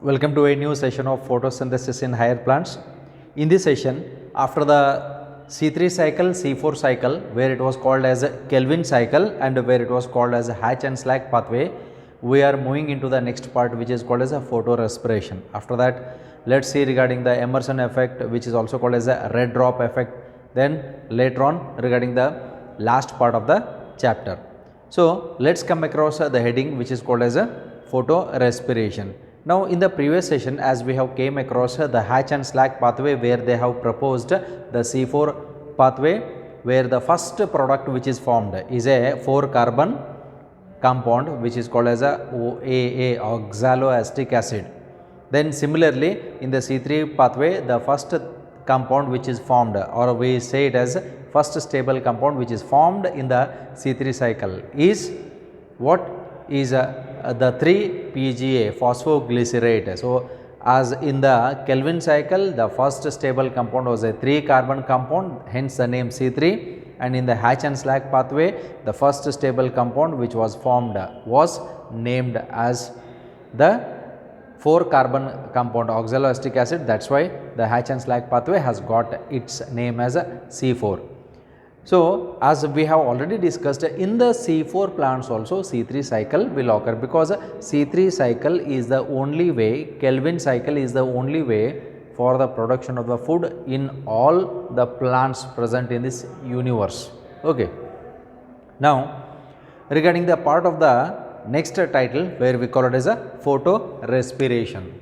Welcome to a new session of photosynthesis in higher plants. In this session, after the C3 cycle, C4 cycle, where it was called as Kelvin cycle and where it was called as Hatch and Slack pathway, we are moving into the next part, which is called as a photorespiration. After that, let's see regarding the Emerson effect, which is also called as a red drop effect. Then later on regarding the last part of the chapter. So let's come across the heading, which is called as a photorespiration. Now in the previous session, as we have came across the Hatch and Slack pathway, where they have proposed the C4 pathway, where the first product which is formed is a 4 carbon compound which is called as a OAA, oxaloacetic acid. Then similarly in the C3 pathway, the first compound which is formed, or we say it as first stable compound which is formed in the C3 cycle is what is the 3-PGA phosphoglycerate. So as in the Kelvin cycle, the first stable compound was a 3 carbon compound, hence the name C3, and in the Hatch and Slack pathway, the first stable compound which was formed was named as the 4 carbon compound oxaloacetic acid. That's why the Hatch and Slack pathway has got its name as a C4. So as we have already discussed, in the C4 plants also C3 cycle will occur, because C3 cycle is the only way, Kelvin cycle is the only way for the production of the food in all the plants present in this universe. Okay. Now regarding the part of the next title, where we call it as a photorespiration.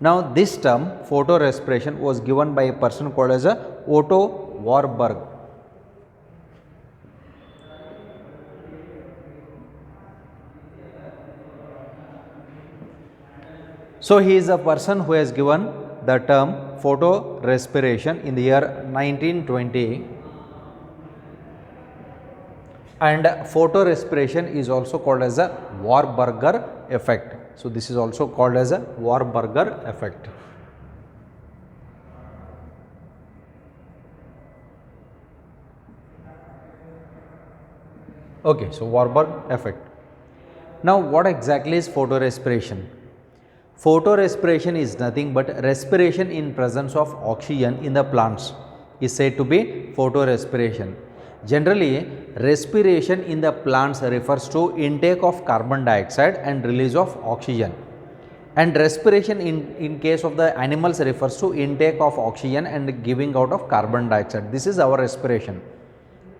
Now this term photorespiration was given by a person called as Otto Warburg. So he is a person who has given the term photorespiration in the year 1920, and photorespiration is also called as a Warburger effect. So this is also called as a Warburger effect. Okay, so Warburg effect. Now what exactly is photorespiration? Photorespiration is nothing but respiration in presence of oxygen in the plants is said to be photorespiration. Generally, respiration in the plants refers to intake of carbon dioxide and release of oxygen, and respiration in case of the animals refers to intake of oxygen and giving out of carbon dioxide. This is our respiration.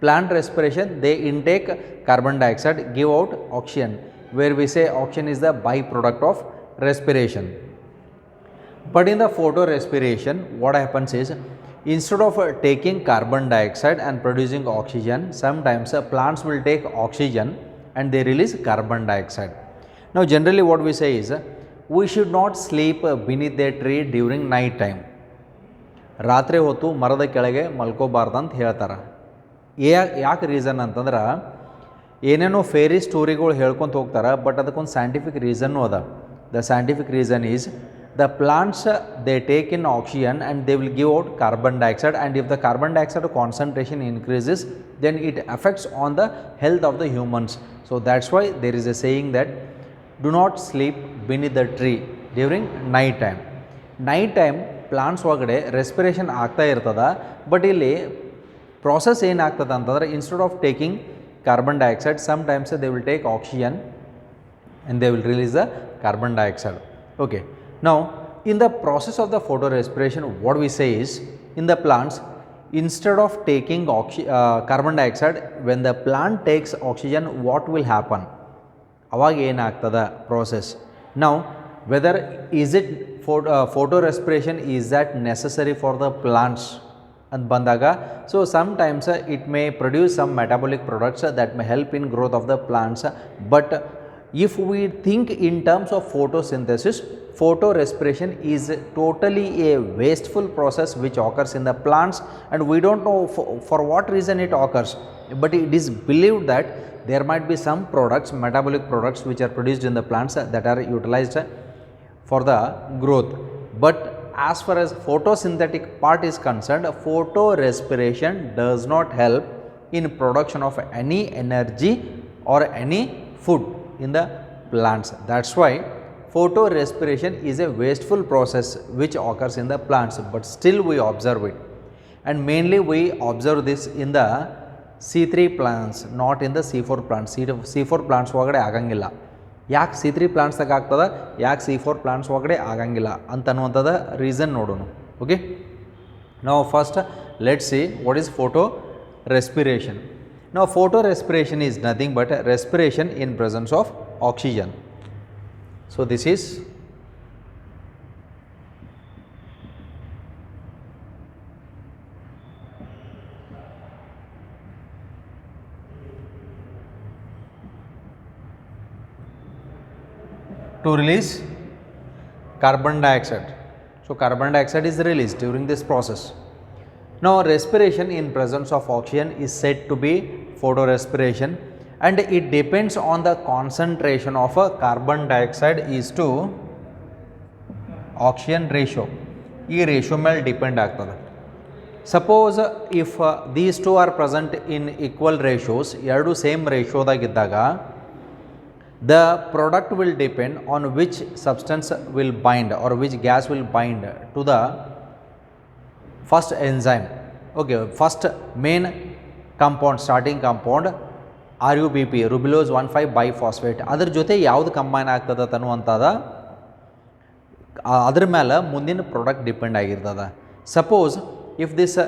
Plant respiration, they intake carbon dioxide, give out oxygen, where we say oxygen is the byproduct of respiration. But in the photorespiration, what happens is, instead of taking carbon dioxide and producing oxygen, sometimes plants will take oxygen and they release carbon dioxide. Now generally what we say is, we should not sleep beneath a tree during night time. ರಾತ್ರಿ ಹೊತ್ತು ಮರದ ಕೆಳಗೆ ಮಲ್ಕೋಬಾರ್ದು ಅಂತ ಹೇಳ್ತಾರೆ. ಯಾಕೆ reason ಅಂತಂದ್ರೆ, ಏನೇನೋ fairy ಸ್ಟೋರಿಗಳು ಹೇಳ್ಕೊಂತ ಹೋಗ್ತಾರೆ, ಬಟ್ ಅದಕ್ಕೊಂದು ಸೈಂಟಿಫಿಕ್ ರೀಸನ್ನು ಅದ. The scientific reason is, the plants they take in oxygen and they will give out carbon dioxide, and if the carbon dioxide concentration increases, then it affects on the health of the humans. So that's why there is a saying that do not sleep beneath the tree during night time. Night time plants ಒಳಗಡೆ respiration ಆಗ್ತಾ ಇರ್ತದ, but ಇಲ್ಲಿ process ಏನಾಗ್ತದೆ ಅಂತಂದ್ರೆ, instead of taking carbon dioxide, sometimes they will take oxygen and they will release the carbon dioxide. Okay. Now in the process of the photorespiration, what we say is, in the plants, instead of taking carbon dioxide, when the plant takes oxygen, what will happen? Avag ಏನು ಆಗ್ತದ process. Now whether is it photorespiration, is that necessary for the plants and bandaga? So sometimes it may produce some metabolic products that may help in growth of the plants, but if we think in terms of photosynthesis, photorespiration is totally a wasteful process which occurs in the plants, and we don't know for what reason it occurs, but it is believed that there might be some products, metabolic products, which are produced in the plants that are utilized for the growth. But as far as photosynthetic part is concerned, photorespiration does not help in production of any energy or any food in the plants. That's why photorespiration is a wasteful process which occurs in the plants, but still we observe it, and mainly we observe this in the C3 plants, not in the C4 plants. C4 plants ಒಳಗಡೆ ಆಗಂಗಿಲ್ಲ. ಯಾಕೆ C3 ಪ್ಲಾಂಟ್ಸ್ದಾಗ ಆಗ್ತದೆ, ಯಾಕೆ C4 plants ಒಳಗಡೆ ಆಗಂಗಿಲ್ಲ ಅಂತ ಅನ್ನುವಂಥದ್ದು reason ನೋಡೋಣ. ಓಕೆ, ನಾವು first let see what is photo respiration. Now photorespiration is nothing but respiration in presence of oxygen. So this is to release carbon dioxide. So carbon dioxide is released during this process. Now respiration in presence of oxygen is said to be photorespiration, and it depends on the concentration of a carbon dioxide is to oxygen ratio. ಈ ratio ಮೇಲೆ depend ಆಗ್ತದೆ. Suppose if these two are present in equal ratios, ಎರಡು same ರೇಷಿಯೋದಾಗಿದ್ದಾಗ the product will depend on which substance will bind or which gas will bind to the first enzyme. Okay, first main compound, starting compound RUBP, rubulose 1,5 biphosphate, ಅದರ ಜೊತೆ ಯಾವುದು combine ಆಗ್ತದೆ ಅನ್ನುವಂಥದ ಅದ್ರ ಮೇಲೆ ಮುಂದಿನ product depend ಆಗಿರ್ತದೆ. Suppose if this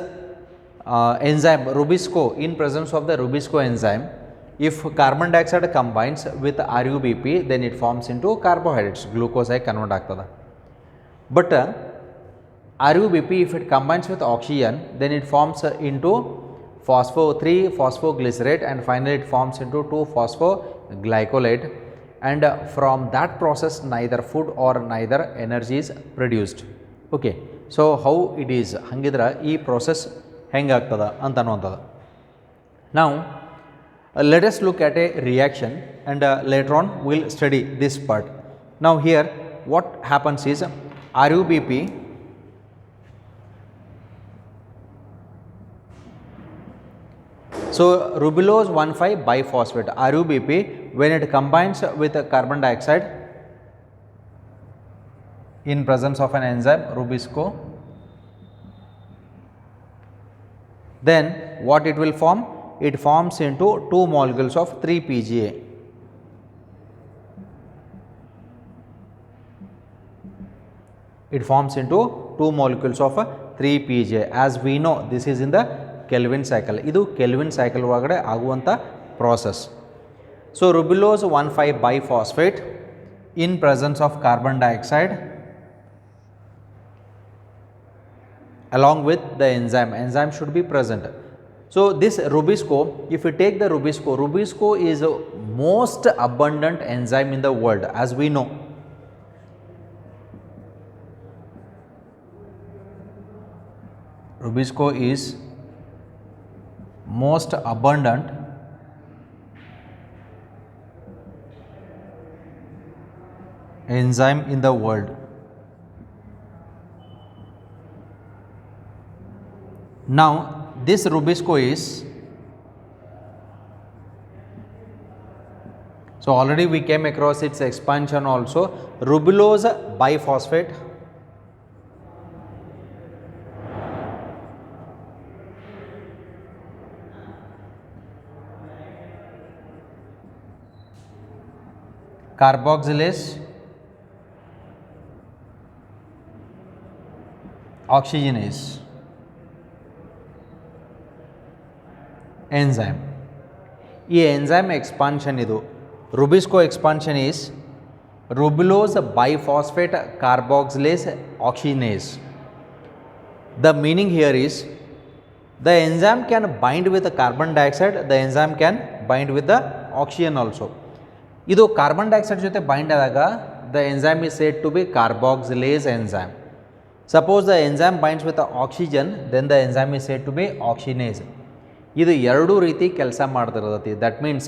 enzyme Rubisco, in presence of the Rubisco enzyme, if carbon dioxide combines with RUBP, then it forms into carbohydrates, glucose ಆಗಿ convert ಆಗ್ತದೆ. But RUBP, if it combines with oxygen, then it forms into 3-phosphoglycerate, and finally it forms into 2-phosphoglycolate, and from that process neither food or neither energy is produced. Okay, so how it is, hangidra ee process henge agtada anta annuvantadu. Now let us look at a reaction, and later on we will study this part. Now here what happens is RUBP so rubulose 1,5 biphosphate RUBP, when it combines with carbon dioxide in presence of an enzyme Rubisco, then what it will form? It forms into 2 molecules of 3-PGA. It forms into 2 molecules of 3-PGA. As we know, this is in the Kelvin cycle. ಇದು Kelvin cycle ಒಳಗಡೆ ಆಗುವಂಥ process. So rubulose 1,5 biphosphate in presence of carbon dioxide along with the enzyme should be present. So this Rubisco, if you take the Rubisco is a most abundant enzyme in the world, as we know. Rubisco is most abundant enzyme in the world. Now this Rubisco is, so already we came across its expansion also, rubulose biphosphate, carboxylase, oxygenase enzyme. ಈ enzyme expansion ಇದು Rubisco expansion is rubulose biphosphate carboxylase oxygenase. The meaning here is the enzyme can bind with the carbon dioxide, the enzyme can bind with the oxygen also. ಇದು carbon dioxide ಜೊತೆ bind ಆದಾಗ the enzyme is said to be carboxylase enzyme. Suppose the enzyme binds with the oxygen, then the enzyme is said to be oxygenase. ಇದು ಎರಡು ರೀತಿ ಕೆಲಸ ಮಾಡ್ತಿರ್ತೈತಿ. That means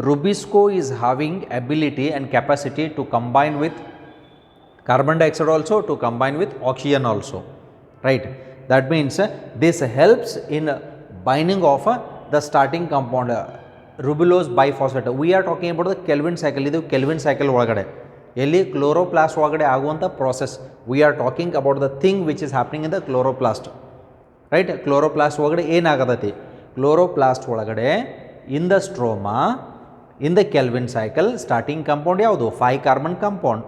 Rubisco is having ability and capacity to combine with carbon dioxide also to combine with oxygen also, right? That means this helps in binding of the starting compound ribulose biphosphate. We are talking about the Kelvin cycle. Idu Kelvin cycle ಒಳಗಡೆ ಎಲ್ಲಿ chloroplast ಒಳಗಡೆ ಆಗುವಂಥ process. We are talking about the thing which is happening in the chloroplast, right? Chloroplast ಒಳಗಡೆ ಏನಾಗತೈತಿ? Chloroplast ಒಳಗಡೆ in the stroma in the Calvin cycle starting compound ಯಾವುದು? 5 carbon compound,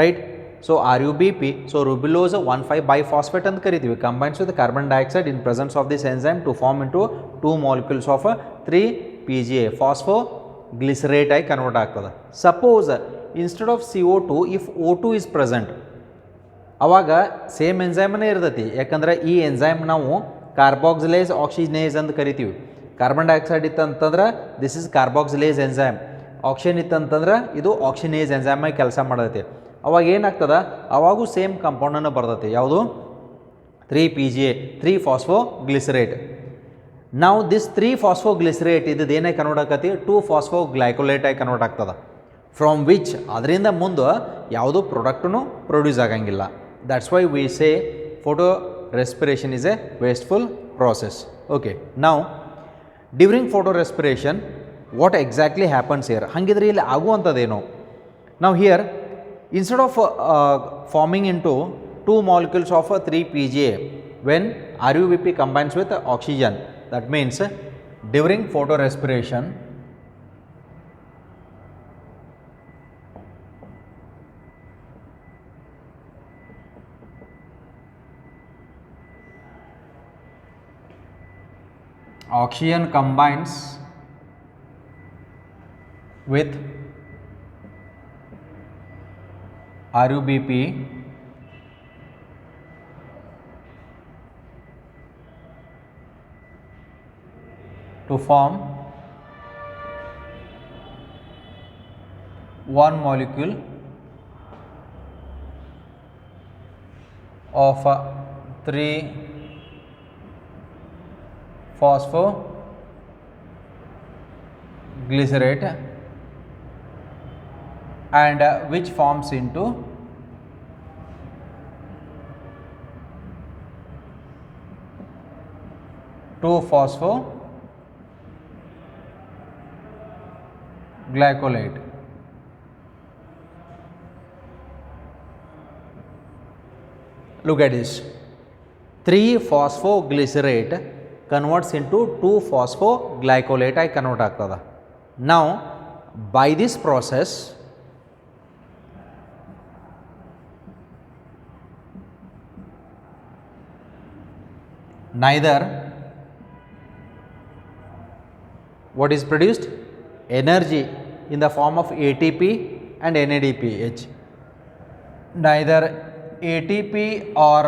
right? So RuBP, so ribulose 1,5 biphosphate ಅಂತ ಕರಿತೀವಿ, combines with carbon dioxide in presence of this enzyme to form into 2 molecules of 3 PGA, phosphoglycerate ಆಗಿ convert ಆಗ್ತದೆ. Suppose instead of CO2 if O2 is present, ಅವಾಗ same ಎನ್ಸೈಮನೇ ಇರ್ತೈತಿ. ಯಾಕಂದ್ರೆ ಈ enzyme ನಾವು ಕಾರ್ಬಾಕ್ಸಿಲೇಸ್ ಆಕ್ಸಿಜನೇಸ್ ಅಂತ ಕರಿತೀವಿ. ಕಾರ್ಬನ್ ಡೈಆಕ್ಸೈಡ್ ಇತ್ತಂತಂದ್ರೆ this is carboxylase enzyme, oxygen ಇತ್ತಂತಂದ್ರೆ ಇದು ಆಕ್ಸಿನೇಸ್ ಎನ್ಸೈಮ್ ಆಗಿ ಕೆಲಸ ಮಾಡೈತಿ. ಅವಾಗ ಏನಾಗ್ತದೆ? ಅವಾಗೂ ಸೇಮ್ ಕಂಪೌಂಡನ್ನು ಬರ್ತೈತಿ. ಯಾವುದು? 3 PGA, 3 ಫಾಸ್ಫೋಗ್ಲಿಸರೇಟ್. ನಾವು ದಿಸ್ 3 ಫಾಸ್ಫೋಗ್ಲಿಸರೇಟ್ ಇದ್ದು ಏನಾಗಿ ಕನ್ವರ್ಟ್ ಆಕತಿ? 2 ಫಾಸ್ಫೋಗ್ಲೈಕೋಲೇಟ್ ಆಗಿ ಕನ್ವರ್ಟ್ ಆಗ್ತದೆ. ಫ್ರಮ್ ವಿಚ್ ಅದರಿಂದ ಮುಂದೆ ಯಾವುದೂ ಪ್ರಾಡಕ್ಟೂ ಪ್ರೊಡ್ಯೂಸ್ ಆಗಂಗಿಲ್ಲ. That's why we say photo respiration is a wasteful process. Okay, ನಾವು during photo respiration what exactly happens here? ಹಾಗಿದ್ರೆ ಇಲ್ಲಿ ಆಗುವಂಥದ್ದೇನು? ನಾವು here instead of forming into 2 molecules of 3 PGA when RuBP combines with oxygen, that means during photorespiration oxygen combines with RuBP to form one molecule of 3 phosphoglycerate and which forms into 2 phosphoglycolate. Look at this. 3 phosphoglycerate converts into 2 phosphoglycolate I convert ಆಗ್ತದ. Now by this process neither what is produced? Energy in the form of ATP and NADPH. Neither ATP or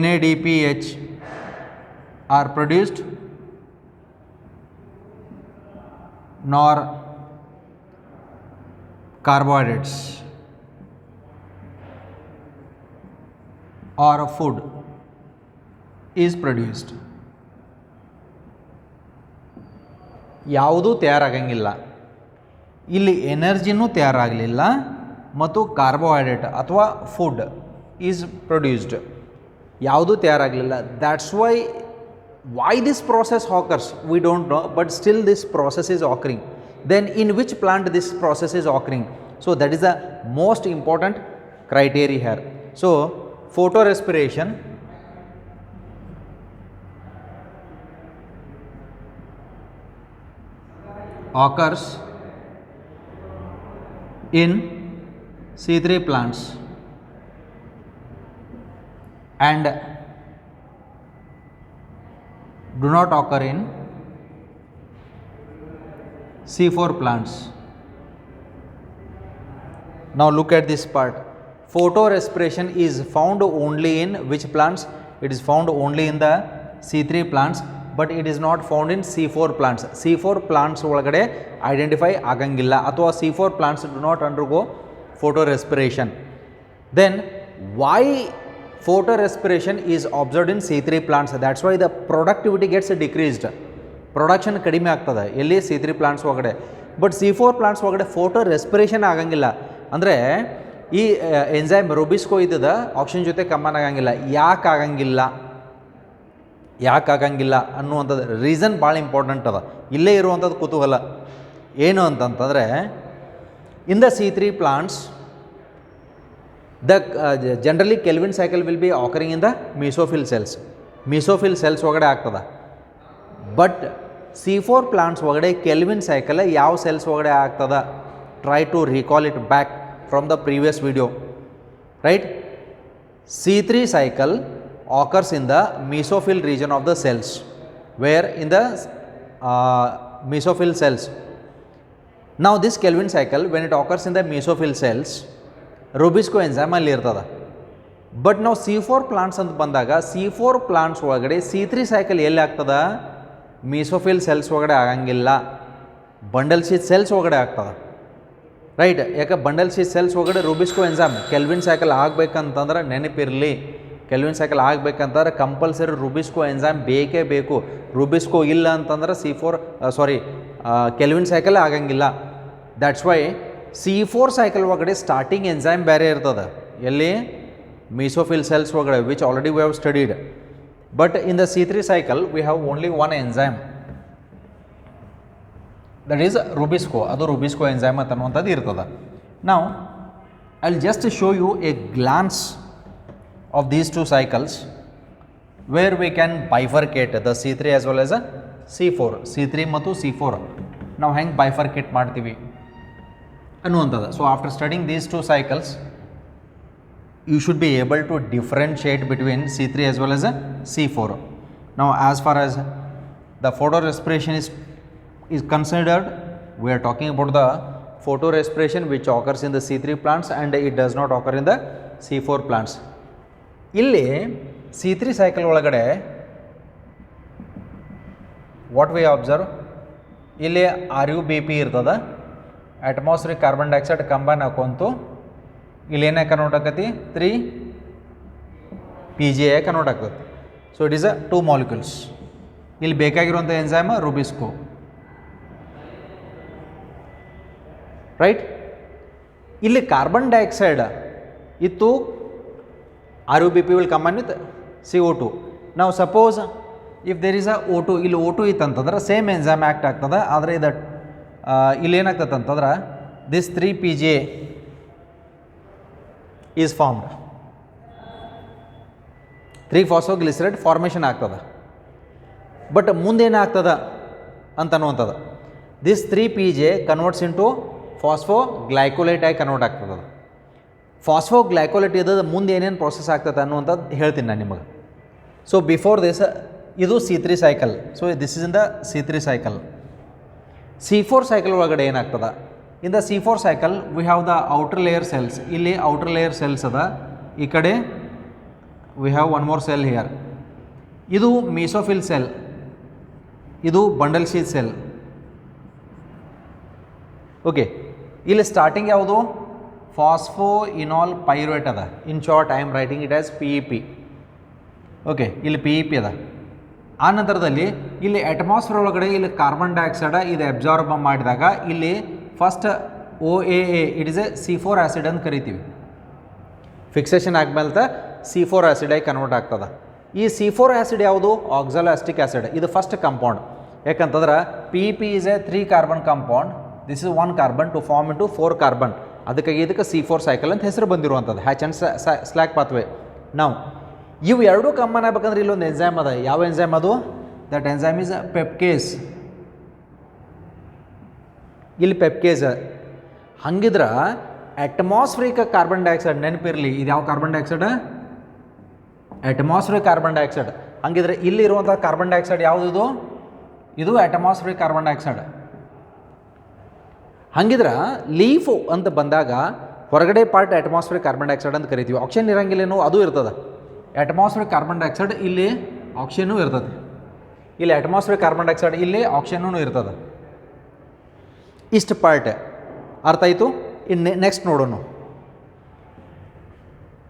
NADPH are produced nor carbohydrates or food is produced. ಯಾವುದೂ ತಯಾರಾಗಂಗಿಲ್ಲ. ಇಲ್ಲಿ ಎನರ್ಜಿನೂ ತಯಾರಾಗಲಿಲ್ಲ ಮತ್ತು carbohydrate ಅಥವಾ food is produced, ಯಾವುದೂ ತಯಾರಾಗಲಿಲ್ಲ. That's why this process occurs we don't know, but still this process is occurring. Then in which plant this process is occurring? So that is the most important criteria here. So photorespiration occurs in C3 plants and do not occur in C4 plants. Now look at this part. Photorespiration is found only in which plants? It is found only in the C3 plants, but it is not found in C4 plants. C4 plants ಒಳಗಡೆ identify ಆಗಂಗಿಲ್ಲ ಅಥವಾ C4 plants do not undergo photorespiration. Then why photorespiration is observed in C3 plants? That's why the productivity gets decreased. Production ಕಡಿಮೆ ಆಗ್ತದೆ ಎಲ್ಲಿ? C3 plants ಒಳಗಡೆ. But C4 plants ಒಳಗಡೆ photo respiration ಆಗಂಗಿಲ್ಲ. ಅಂದರೆ ಈ ಎಂಜೈಮ್ ರುಬಿಸ್ಕೋ ಇದ್ದದ ಆಕ್ಸಿಜನ್ ಜೊತೆ combine ಆಗಂಗಿಲ್ಲ. ಯಾಕೆ ಆಗಂಗಿಲ್ಲ ಅನ್ನುವಂಥದ್ದು ರೀಸನ್ ಭಾಳ ಇಂಪಾರ್ಟೆಂಟ್ ಅದ. ಇಲ್ಲೇ ಇರುವಂಥದ್ದು ಕುತೂಹಲ ಏನು ಅಂತಂತಂದರೆ, in the C3 plants generally Calvin cycle will be occurring in the mesophyll cells ಒಳಗಡೆ ಆಗ್ತದೆ. ಬಟ್ C4 ಪ್ಲಾಂಟ್ಸ್ ಒಳಗಡೆ ಕೆಲ್ವಿನ್ ಸೈಕಲ್ ಯಾವ ಸೆಲ್ಸ್ ಒಳಗಡೆ ಆಗ್ತದೆ? Try to recall it back from the previous video, right? C3 cycle occurs in the mesophyll region of the cells, where in the mesophyll cells. Now this Kelvin cycle, when it occurs in the mesophyll cells, Rubisco enzyme ಅಲ್ಲಿ ಇರ್ತದೆ. But ನಾವು C4 plants ಅಂತ ಬಂದಾಗ C4 plants ಒಳಗಡೆ C3 cycle ಎಲ್ಲಿ ಆಗ್ತದೆ? ಮೆಸೋಫಿಲ್ cells ಒಳಗಡೆ ಆಗಂಗಿಲ್ಲ, ಬಂಡಲ್ ಶೀತ್ ಸೆಲ್ಸ್ ಒಳಗಡೆ ಆಗ್ತದೆ, ರೈಟ್? ಯಾಕೆ ಬಂಡಲ್ ಶೀತ್ ಸೆಲ್ಸ್ ಒಳಗಡೆ ರುಬಿಸ್ಕೋ ಎಂಜೈಮ್ ಕೆಲ್ವಿನ್ ಸೈಕಲ್ ಆಗಬೇಕಂತಂದ್ರೆ ನೆನಪಿರಲಿ, ಕೆಲ್ವಿನ್ ಸೈಕಲ್ ಆಗಬೇಕಂತಂದ್ರೆ ಕಂಪಲ್ಸರಿ ರುಬಿಸ್ಕೋ ಎಂಜೈಮ್ ಬೇಕೇ ಬೇಕು. ರುಬಿಸ್ಕೋ ಇಲ್ಲ ಅಂತಂದ್ರೆ ಕೆಲ್ವಿನ್ ಸೈಕಲ್ ಆಗಂಗಿಲ್ಲ. ದ್ಯಾಟ್ಸ್ ವೈ C4 ಸೈಕಲ್ ಒಳಗಡೆ ಸ್ಟಾರ್ಟಿಂಗ್ ಎಂಜೈಮ್ ಬೇರೆ ಇರ್ತದೆ. ಎಲ್ಲಿ? ಮೆಸೋಫಿಲ್ ಸೆಲ್ಸ್ ಒಳಗಡೆ, which already we have studied. But in the C3 cycle we have only one enzyme, that is rubisco. ಅದು ರುಬಿಸ್ಕೋ ಎಂಜೈಮ್ ಅಂತ ಅನ್ನುವಂಥದ್ದು ಇರ್ತದೆ. ನಾವು I will just show you a glance of these two cycles where we can bifurcate the C3 as well as a C4. C3 ಮತ್ತು C4 ನಾವು ಹೆಂಗೆ bifurcate ಮಾಡ್ತೀವಿ ಅನ್ನುವಂಥದ್ದು. So after studying these two cycles you should be able to differentiate between C3 as well as a C4. Now as far as the photorespiration is considered, we are talking about the photorespiration which occurs in the C3 plants and it does not occur in the C4 plants. ಇಲ್ಲಿ C3 cycle ಒಳಗಡೆ what we observe, ಇಲ್ಲಿ RUBP ಇರ್ತದೆ, atmospheric carbon dioxide combine ಹಾಕೊಂತು ಇಲ್ಲಿ ಏನೇ convert ಆಕತಿ 3PGA convert ಆಗ್ತದೆ. So it is a 2 molecules. ಇಲ್ಲಿ ಬೇಕಾಗಿರುವಂಥ ಎಂಜೈಮ್ ರುಬಿಸ್ಕೋ, ರೈಟ್? ಇಲ್ಲಿ ಕಾರ್ಬನ್ ಡೈಆಕ್ಸೈಡ್ ಇತ್ತು, RUBP will combine with CO2. Now suppose if there is a O2, ಇಲ್ಲಿ O2 ಇತ್ತಂತಂದ್ರೆ ಸೇಮ್ ಎಂಜೈಮ್ ಆ್ಯಕ್ಟ್ ಆಗ್ತದೆ. ಆದರೆ ಇದು ಇಲ್ಲಿ ಏನಾಗ್ತದೆ ಅಂತಂದ್ರೆ this 3PGA is formed, 3-phosphoglycerate formation ಆಗ್ತದೆ. ಬಟ್ ಮುಂದೇನಾಗ್ತದೆ ಅಂತನ್ನುವಂಥದ್ದು, this 3PGA converts into phosphoglycolate ಆಗಿ ಕನ್ವರ್ಟ್ ಆಗ್ತದೆ. ಫಾಸ್ಫೋಗ್ಲೈಕೋಲೇಟ್ ಇದ್ದದ್ದು ಮುಂದೆ ಏನೇನು ಪ್ರೋಸೆಸ್ ಆಗ್ತದೆ ಅನ್ನುವಂಥದ್ದು ಹೇಳ್ತೀನಿ ನಾನು ನಿಮಗೆ. ಸೊ ಬಿಫೋರ್ ದಿಸ್ ಇದು C3 cycle. So this is in the C3 cycle. C4 cycle ಒಳಗಡೆ ಏನಾಗ್ತದೆ? In the C4 cycle we have the outer layer cells. ಇಲ್ಲಿ ಔಟರ್ ಲೇಯರ್ ಸೆಲ್ಸ್ ಅದ, ಈ ಕಡೆ we have one more cell here. ಇದು ಮೆಸೋಫಿಲ್ cell, ಇದು bundle sheath cell. Okay, ಇಲ್ಲಿ starting ಯಾವುದು? ಫಾಸ್ಫೋಇನಾಲ್ ಪೈರುವೇಟ್ ಅದ. In short I am writing it as PEP. Okay, ಇಲ್ಲಿ PEP ಅದ. ಆ ನಂತರದಲ್ಲಿ ಇಲ್ಲಿ ಅಟ್ಮಾಸ್ಫಿಯರ್ ಒಳಗಡೆ ಇಲ್ಲಿ ಕಾರ್ಬನ್ ಡೈಆಕ್ಸೈಡ್ ಇದು ಅಬ್ಸಾರ್ಬ್ ಮಾಡಿದಾಗ ಇಲ್ಲಿ first OAA it is A C4 acid ಅಂತ ಕರಿತೀವಿ. ಫಿಕ್ಸೇಷನ್ ಆದ್ಮೇಲೆ C4 ಆ್ಯಸಿಡ್ ಆಗಿ ಕನ್ವರ್ಟ್ ಆಗ್ತದೆ. ಈ C4 ಆ್ಯಸಿಡ್ ಯಾವುದು? Oxaloacetic acid. ಇದು ಫಸ್ಟ್ ಕಂಪೌಂಡ್. ಯಾಕಂತಂದ್ರೆ PEP is a 3 carbon compound, this is 1 carbon to form into 4 carbon. ಅದಕ್ಕಾಗಿ ಇದಕ್ಕೆ C4 ಸೈಕಲ್ ಅಂತ ಹೆಸರು ಬಂದಿರುವಂಥದ್ದು, ಹ್ಯಾಚ್ ಆ್ಯಂಡ್ ಸ್ಲ್ಯಾಕ್ ಪಾತ್ವೇ. ನಾವು ಇವು ಎರಡೂ ಕಂಬೈನ್ ಆಗ್ಬೇಕಂದ್ರೆ ಇಲ್ಲೊಂದು ಎಂಜೈಮ್ ಅದ. ಯಾವ ಎಂಜೈಮ್ ಅದು? That enzyme is PEPcase. ಇಲ್ಲಿ ಪೆಪ್ಕೇಸ್. ಹಂಗಿದ್ರೆ ಅಟ್ಮಾಸ್ಫಿರಿಕ್ ಕಾರ್ಬನ್ ಡೈಆಕ್ಸೈಡ್ ನೆನಪಿರಲಿ, ಇದು ಯಾವ carbon dioxide? Atmospheric carbon dioxide. ಹಂಗಿದ್ರೆ ಇಲ್ಲಿ ಇರುವಂಥ ಕಾರ್ಬನ್ ಡೈಆಕ್ಸೈಡ್ ಯಾವುದು? ಇದು ಅಟ್ಮಾಸ್ಫಿರಿಕ್ ಕಾರ್ಬನ್ ಡೈಆಕ್ಸೈಡ್. ಹಂಗಿದ್ರೆ ಲೀಫು ಅಂತ ಬಂದಾಗ ಹೊರಗಡೆ ಪಾರ್ಟ್ ಅಟ್ಮಾಸ್ಫಿರಿಕ್ ಕಾರ್ಬನ್ ಡೈಆಕ್ಸೈಡ್ ಅಂತ ಕರಿತೀವಿ. ಆಕ್ಸಿಜನ್ ಇರಂಗಿಲ್ಲೇನು? ಅದು ಇರ್ತದೆ. ಅಟ್ಮಾಸ್ಫಿರಿಕ್ ಕಾರ್ಬನ್ ಡೈಆಕ್ಸೈಡ್ ಇಲ್ಲಿ ಆಕ್ಸಿಜನ್ನೂ ಇರ್ತದೆ, ಇಲ್ಲಿ ಅಟ್ಮಾಸ್ಫಿರಿಕ್ ಕಾರ್ಬನ್ ಡೈಆಕ್ಸೈಡ್ ಇಲ್ಲಿ ಆಕ್ಸಿಜನ್ನೂ ಇರ್ತದೆ. ಇಷ್ಟು ಪಾರ್ಟ್ ಅರ್ಥ ಆಯಿತು. ಇನ್ನು ನೆಕ್ಸ್ಟ್ ನೋಡೋಣ.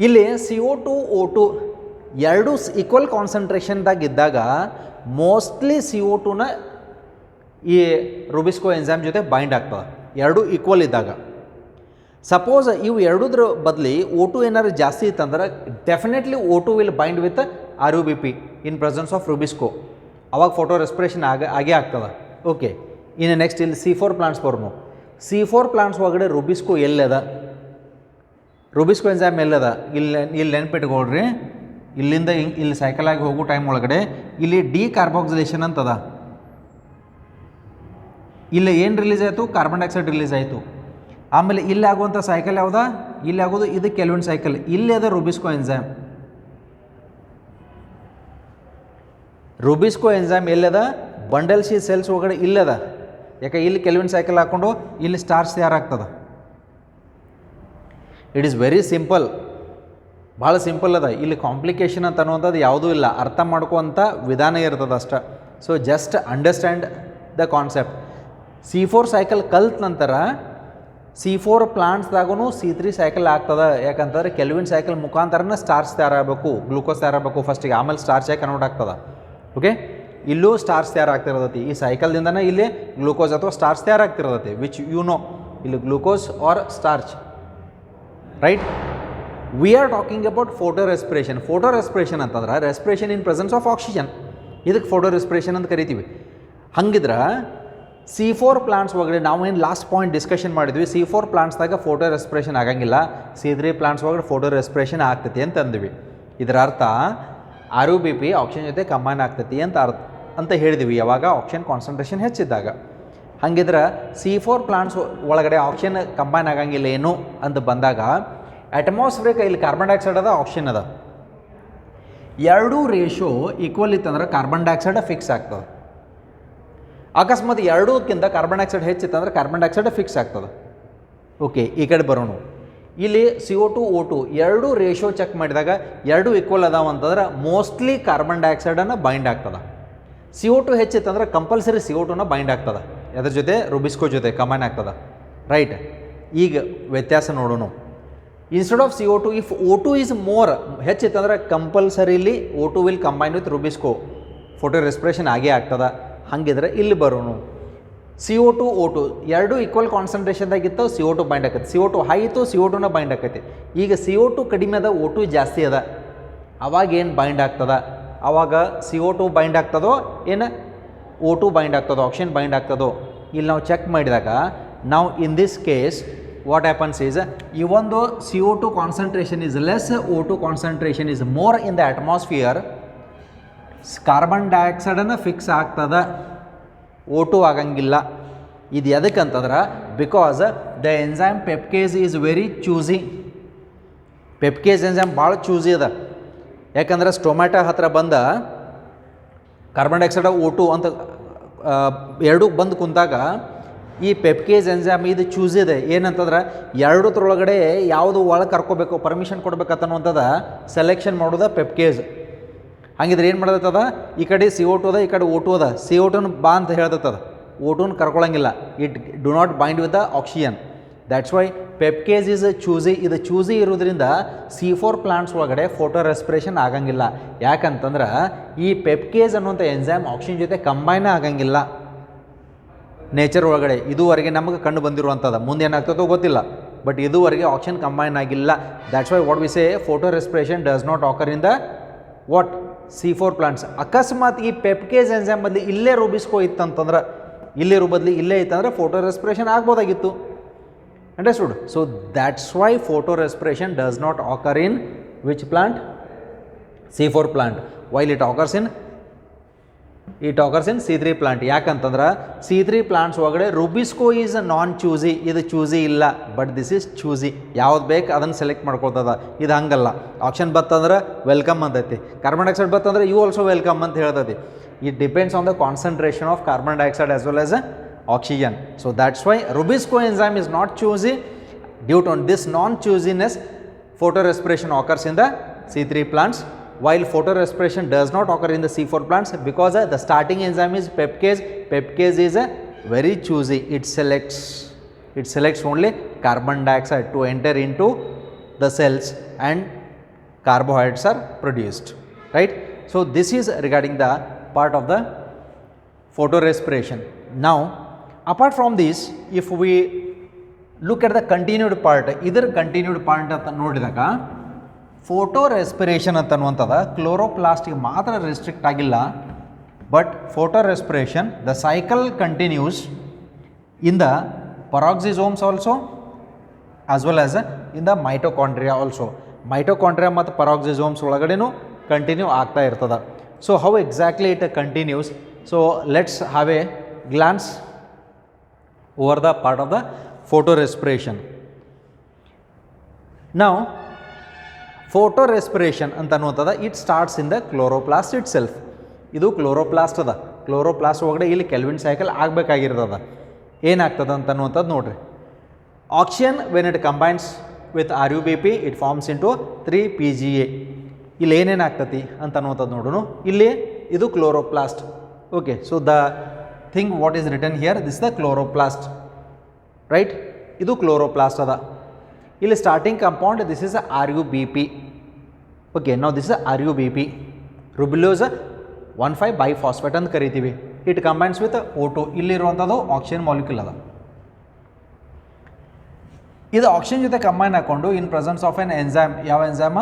ಇಲ್ಲಿ CO2 O2 ಎರಡೂ ಈಕ್ವಲ್ ಕಾನ್ಸಂಟ್ರೇಷನ್ದಾಗ ಇದ್ದಾಗ ಮೋಸ್ಟ್ಲಿ CO2ನ ಈ ರುಬಿಸ್ಕೋ ಎಂಜೈಮ್ ಜೊತೆ ಬೈಂಡ್ ಆಗ್ತದೆ, ಎರಡು ಈಕ್ವಲ್ ಇದ್ದಾಗ. ಸಪೋಸ್ ಇವು ಎರಡೂದ್ರ ಬದಲಿ O2 ಏನಾದ್ರು ಜಾಸ್ತಿ ಇತ್ತಂದ್ರೆ definitely O2 will bind with RUBP in presence of RuBisCO. ಅವಾಗ ಫೋಟೋ ರೆಸ್ಪಿರೇಷನ್ ಆಗೇ ಆಗ್ತದೆ. ಓಕೆ, ಇನ್ನು ನೆಕ್ಸ್ಟ್ ಇಲ್ಲಿ C4 ಪ್ಲಾಂಟ್ಸ್ ಬರೋನು. C4 ಪ್ಲಾಂಟ್ಸ್ ಒಳಗಡೆ ರುಬಿಸ್ಕೋ ಎಲ್ಲದ, ರುಬಿಸ್ಕೋ ಎಂಜೈಮ್ ಎಲ್ಲದ, ಇಲ್ಲಿ ನೆನ್ಪಿಟ್ಕೊಳ್ರಿ. ಇಲ್ಲಿಂದ ಇಲ್ಲಿ ಸೈಕಲ್ ಆಗಿ ಹೋಗೋ ಟೈಮ್ ಒಳಗಡೆ ಇಲ್ಲಿ ಡಿಕಾರ್ಬಾಕ್ಸಿಲೇಷನ್ ಅಂತದ. ಇಲ್ಲಿ ಏನು ರಿಲೀಸ್ ಆಯಿತು? ಕಾರ್ಬನ್ ಡೈಆಕ್ಸೈಡ್ ರಿಲೀಸ್ ಆಯಿತು. ಆಮೇಲೆ ಇಲ್ಲಿ ಆಗುವಂಥ ಸೈಕಲ್ ಯಾವುದಾ? ಇಲ್ಲಿ ಆಗೋದು ಇದು ಕೆಲ್ವಿನ್ ಸೈಕಲ್. ಇಲ್ಲಿ ಅದ ರುಬಿಸ್ಕೋ ಎಂಜೈಮ್. ರುಬಿಸ್ಕೋ ಎಂಜೈಮ್ ಎಲ್ಲದ? ಬಂಡಲ್ ಶೀಟ್ ಸೆಲ್ಸ್ ಒಳಗಡೆ ಇಲ್ಲದ. ಯಾಕೆ? ಇಲ್ಲಿ ಕೆಲ್ವಿನ್ ಸೈಕಲ್ ಹಾಕ್ಕೊಂಡು ಇಲ್ಲಿ ಸ್ಟಾರ್ಚ್ ತಯಾರಾಗ್ತದೆ. ಇಟ್ ಈಸ್ ವೆರಿ ಸಿಂಪಲ್, ಭಾಳ ಸಿಂಪಲ್ ಅದ. ಇಲ್ಲಿ ಕಾಂಪ್ಲಿಕೇಶನ್ ಅಂತ ಅನ್ನುವಂಥದ್ದು ಯಾವುದೂ ಇಲ್ಲ, ಅರ್ಥ ಮಾಡ್ಕೋವಂಥ ವಿಧಾನ ಇರ್ತದೆ ಅಷ್ಟೆ. So just understand the concept. C4 cycle ಕಲ್ತ ನಂತರ C4 ಪ್ಲಾಂಟ್ಸ್ದಾಗೂ C3 ಸೈಕಲ್ ಆಗ್ತದೆ. ಯಾಕಂತಂದ್ರೆ ಕೆಲ್ವಿನ್ ಸೈಕಲ್ ಮುಖಾಂತರನೇ ಸ್ಟಾರ್ಚ್ ತಯಾರಾಗಬೇಕು, ಗ್ಲೂಕೋಸ್ ತಯಾರಾಗಬೇಕು ಫಸ್ಟಿಗೆ, ಆಮೇಲೆ ಸ್ಟಾರ್ಚ್ ಆಗಿ ಕನ್ವರ್ಟ್ ಆಗ್ತದೆ. ಓಕೆ, ಇಲ್ಲೂ ಸ್ಟಾರ್ಚ್ ತಯಾರಾಗ್ತಿರೋದೈತಿ. ಈ ಸೈಕಲ್ದಿಂದನೇ ಇಲ್ಲಿ ಗ್ಲೂಕೋಸ್ ಅಥವಾ ಸ್ಟಾರ್ಚ್ ತಯಾರಾಗ್ತಿರೋದೈತಿ, ವಿಚ್ ಯು ನೋ. ಇಲ್ಲಿ glucose or starch, right. We are talking about photo respiration. Photo respiration ಅಂತಂದ್ರೆ respiration in presence of oxygen. ಇದಕ್ಕೆ ಫೋಟೋ ರೆಸ್ಪಿರೇಷನ್ ಅಂತ ಕರಿತೀವಿ. ಹಂಗಿದ್ರೆ C4 ಪ್ಲಾಂಟ್ಸ್ ಒಳಗಡೆ ನಾವು ಏನು ಲಾಸ್ಟ್ ಪಾಯಿಂಟ್ ಡಿಸ್ಕಷನ್ ಮಾಡಿದ್ವಿ, C4 ಪ್ಲಾಂಟ್ಸ್ದಾಗ ಫೋಟೋ ರೆಸ್ಪಿರೇಷನ್ ಆಗಂಗಿಲ್ಲ, C3 ಪ್ಲಾಂಟ್ಸ್ ಒಳಗಡೆ ಫೋಟೋ ರೆಸ್ಪಿರೇಷನ್ ಆಗ್ತೈತಿ ಅಂತ ಅಂದ್ವಿ. ಇದರ ಅರ್ಥ RUBP ಆಕ್ಸಿಜನ್ ಜೊತೆ ಕಂಬೈನ್ ಆಗ್ತೈತಿ ಅಂತ ಹೇಳಿದ್ವಿ, ಯಾವಾಗ? ಆಕ್ಸಿಜನ್ ಕಾನ್ಸಂಟ್ರೇಷನ್ ಹೆಚ್ಚಿದ್ದಾಗ. ಹಂಗಿದ್ರೆ C4 ಪ್ಲಾಂಟ್ಸ್ ಒಳಗಡೆ ಆಕ್ಸಿಜನ್ ಕಂಬೈನ್ ಆಗಂಗಿಲ್ಲ ಏನು ಅಂತ ಬಂದಾಗ ಅಟ್ಮಾಸ್ಫಿಯರ್ಗೆ ಇಲ್ಲಿ ಕಾರ್ಬನ್ ಡೈಆಕ್ಸೈಡ್ ಅದ, ಆಕ್ಸಿಜನ್ ಅದ, ಎರಡೂ ರೇಷೋ ಈಕ್ವಲ್ ಇತ್ತಂದ್ರೆ ಕಾರ್ಬನ್ ಡೈಆಕ್ಸೈಡ್ ಫಿಕ್ಸ್ ಆಗ್ತದೆ. ಅಕಸ್ಮಾತ್ ಎರಡೂಕ್ಕಿಂತ ಕಾರ್ಬನ್ ಡೈಆಕ್ಸೈಡ್ ಹೆಚ್ಚಿತ್ತಂದ್ರೆ ಕಾರ್ಬನ್ ಡೈಆಕ್ಸೈಡ್ ಫಿಕ್ಸ್ ಆಗ್ತದೆ. ಓಕೆ, ಈ ಕಡೆ ಬರೋಣ. ಇಲ್ಲಿ CO2 O2 ಎರಡೂ ರೇಷೋ ಚೆಕ್ ಮಾಡಿದಾಗ ಎರಡೂ ಈಕ್ವಲ್ ಅದಾವ ಅಂತಂದ್ರೆ ಮೋಸ್ಟ್ಲಿ ಕಾರ್ಬನ್ ಡೈಆಕ್ಸೈಡನ್ನು ಬೈಂಡ್ ಆಗ್ತದೆ. CO2 ಹೆಚ್ಚಿತ್ತಂದ್ರೆ ಕಂಪಲ್ಸರಿ CO2ನ ಬೈಂಡ್ ಆಗ್ತದೆ. ಅದ್ರ ಜೊತೆ ರುಬಿಸ್ಕೋ ಜೊತೆ ಕಂಬೈನ್ ಆಗ್ತದೆ, ರೈಟ್. ಈಗ ವ್ಯತ್ಯಾಸ ನೋಡೋಣ. Instead of CO2, if O2 is more, ಹೆಚ್ಚಿತ್ತಂದ್ರೆ compulsorily O2 will combine with rubisco, photo respiration ಆಗೇ ಆಗ್ತದೆ. ಹಂಗಿದ್ರೆ ಇಲ್ಲಿ ಬರೋನು. CO2 O2 ಎರಡು ಈಕ್ವಲ್ ಕಾನ್ಸಂಟ್ರೇಷನ್ದಾಗಿತ್ತು, CO2 ಬೈಂಡ್ ಆಕೈತಿ. CO2 ಹೈ ಇತ್ತು, CO2ನ ಬೈಂಡ್ ಆಕೈತಿ. ಈಗ CO2 ಕಡಿಮೆ ಅದ, O2 ಜಾಸ್ತಿ ಅದ. ಅವಾಗ ಏನು ಬೈಂಡ್ ಆಗ್ತದ? ಆವಾಗ CO2 ಬೈಂಡ್ ಆಗ್ತದೋ ಏನು O2 ಬೈಂಡ್ ಆಗ್ತದೋ, ಆಕ್ಸಿಜನ್ ಬೈಂಡ್ ಆಗ್ತದೋ? ಇಲ್ಲಿ ನಾವು ಚೆಕ್ ಮಾಡಿದಾಗ ನಾವು in this case what happens is, ಈ ಒಂದು CO2 concentration is less, O2 concentration is more in the atmosphere. Carbon ಡೈಆಕ್ಸೈಡನ್ನು ಫಿಕ್ಸ್ ಆಗ್ತದೆ, O2 ಆಗಂಗಿಲ್ಲ. ಇದು ಎದಕ್ಕಂತಂದ್ರೆ because the enzyme PEPcase is very choosy. PEPcase enzyme ಭಾಳ ಚೂಸಿ ಅದ. ಯಾಕಂದ್ರೆ ಸ್ಟೊಮ್ಯಾಟೊ ಹತ್ರ ಬಂದ ಕಾರ್ಬನ್ ಡೈಆಕ್ಸೈಡ್ O2 ಅಂತ ಎರಡೂ ಬಂದು ಕುಂತಾಗ ಈ ಪೆಪ್ಕೇಸ್ ಎಂಜೈಮ್ ಇದು ಚೂಸ್ ಇದೆ. ಏನಂತಂದ್ರೆ ಎರಡೂತ್ರೊಳಗಡೆ ಯಾವುದು ಒಳಗೆ ಕರ್ಕೋಬೇಕು, ಪರ್ಮಿಷನ್ ಕೊಡ್ಬೇಕಂತನ್ನುವಂಥದ್ದು ಸೆಲೆಕ್ಷನ್ ಮಾಡೋದ ಪೆಪ್ಕೇಸ್. ಹಂಗಿದ್ರೆ ಏನು ಮಾಡ್ತದ? ಈ ಕಡೆ CO2 ಅದ, ಈ ಕಡೆ O2 ಅದ. CO2ನ ಬಾ ಅಂತ ಹೇಳ್ತದ, O2ನ ಕರ್ಕೊಳಂಗಿಲ್ಲ. It do not bind with the oxygen. That's why PEPcase is choosy. ಇದು ಚೂಸಿ ಇರೋದ್ರಿಂದ C4 ಪ್ಲಾಂಟ್ಸ್ ಒಳಗಡೆ ಫೋಟೋ ರೆಸ್ಪಿರೇಷನ್ ಆಗಂಗಿಲ್ಲ. ಯಾಕಂತಂದ್ರೆ ಈ ಪೆಪ್ಕೇಸ್ ಅನ್ನುವಂಥ ಎಂಜೈಮ್ ಆಕ್ಸಿಜನ್ ಜೊತೆ ಕಂಬೈನ್ ಆಗಂಗಿಲ್ಲ ನೇಚರ್ ಒಳಗಡೆ. ಇದುವರೆಗೆ ನಮಗೆ ಕಂಡು ಬಂದಿರುವಂಥದ್ದು, ಮುಂದೆ ಏನಾಗ್ತದೋ ಗೊತ್ತಿಲ್ಲ, ಬಟ್ ಇದುವರೆಗೆ ಆಕ್ಸಿಜನ್ ಕಂಬೈನ್ ಆಗಿಲ್ಲ. That's why what we say photo respiration does not occur in the what C4 plants. ಅಕಸ್ಮಾತ್ ಈ ಪೆಪ್ಕೇಸ್ ಎಂಜೈಮ್ ಬದಲಿ ಇಲ್ಲೇ ರುಬಿಸ್ಕೋ ಇತ್ತಂತಂದ್ರೆ, ಇಲ್ಲೇ ಬದಲಿ ಇಲ್ಲೇ ಇತ್ತಂದ್ರೆ ಫೋಟೋ ರೆಸ್ಪಿರೇಷನ್ ಆಗ್ಬೋದಾಗಿತ್ತು. Understood? So that's why photo respiration does not occur in which plant? C4 plant. While it occurs in C3 plant. ಯಾಕಂತಂದ್ರೆ C3 ಪ್ಲಾಂಟ್ಸ್ ಒಳಗಡೆ ರುಬಿಸ್ಕೋ ಈಸ್ ನಾನ್ ಚೂಸಿ. ಇದು ಚೂಸಿ ಇಲ್ಲ, ಬಟ್ ದಿಸ್ ಈಸ್ ಚೂಸಿ. ಯಾವ್ದು ಬೇಕು ಅದನ್ನು select ಮಾಡ್ಕೊಳ್ತದ. ಇದು ಹಂಗಲ್ಲ. ಆಕ್ಸಿಜನ್ ಬತ್ತಂದ್ರೆ ವೆಲ್ಕಮ್ ಅಂತೈತಿ, ಕಾರ್ಬನ್ ಡೈಆಕ್ಸೈಡ್ ಬತ್ತಂದ್ರೆ ಯು ಆಲ್ಸೋ ವೆಲ್ಕಮ್ ಅಂತ ಹೇಳ್ತೈತಿ. It depends on the concentration of carbon dioxide as well as oxygen. So that's why Rubisco enzyme is not choosy. Due to this non-choosiness, photorespiration occurs in the C3 plants, while photorespiration does not occur in the C4 plants because the starting enzyme is pepcase. Pepcase is very choosy. It selects only carbon dioxide to enter into the cells and carbohydrates are produced. Right? So this is regarding the part of the photorespiration. Now apart from this, if we look at the continued part, ಇದರ continued part ಅಂತ ನೋಡಿದಾಗ photo respiration ಅಂತ ಅನ್ನುವಂಥದ್ದು ಕ್ಲೋರೋಪ್ಲಾಸ್ಟ್ಗೆ ಮಾತ್ರ restrict ಆಗಿಲ್ಲ. But photo respiration the cycle continues in the peroxisomes also as well as in the mitochondria also. Mitochondria ಮತ್ತು peroxisomes ಒಳಗಡೆನೂ continue ಆಗ್ತಾ ಇರ್ತದೆ. So how exactly it continues? So let's have a glance over the part of the photo respiration. ನಾವು photo respiration ಅಂತ ಅನ್ನುವಂಥದ್ದು it starts in the chloroplast itself. ಇದು chloroplast ಅದ. Chloroplast ಒಳಗಡೆ ಇಲ್ಲಿ ಕೆಲ್ವಿನ್ ಸೈಕಲ್ ಆಗಬೇಕಾಗಿರ್ತದ. ಏನಾಗ್ತದೆ ಅಂತ ಅನ್ನುವಂಥದ್ದು ನೋಡ್ರಿ. Oxygen when it combines with RuBp it forms into 3PGA. ಇಲ್ಲಿ ಏನೇನಾಗ್ತತಿ ಅಂತ ಅನ್ನುವಂಥದ್ದು ನೋಡೋಣ. ಇಲ್ಲಿ ಇದು chloroplast. Okay, so the thing what is written here, this the chloroplast, right? ಇದು ಕ್ಲೋರೋಪ್ಲಾಸ್ಟ್ ಅದ. ಇಲ್ಲಿ starting compound this is RuBp. Okay, ನಾವು this is RuBp, ribulose 1,5 biphosphate ಅಂತ ಕರಿತೀವಿ. It combines with O2. ಇಲ್ಲಿರುವಂಥದ್ದು ಆಕ್ಸಿಜನ್ ಮಾಲಿಕ್ಯೂಲ್ ಅದ. ಇದು oxygen ಜೊತೆ ಕಂಬೈನ್ ಹಾಕೊಂಡು in presence of an enzyme. ಯಾವ ಎನ್ಸೈಮ?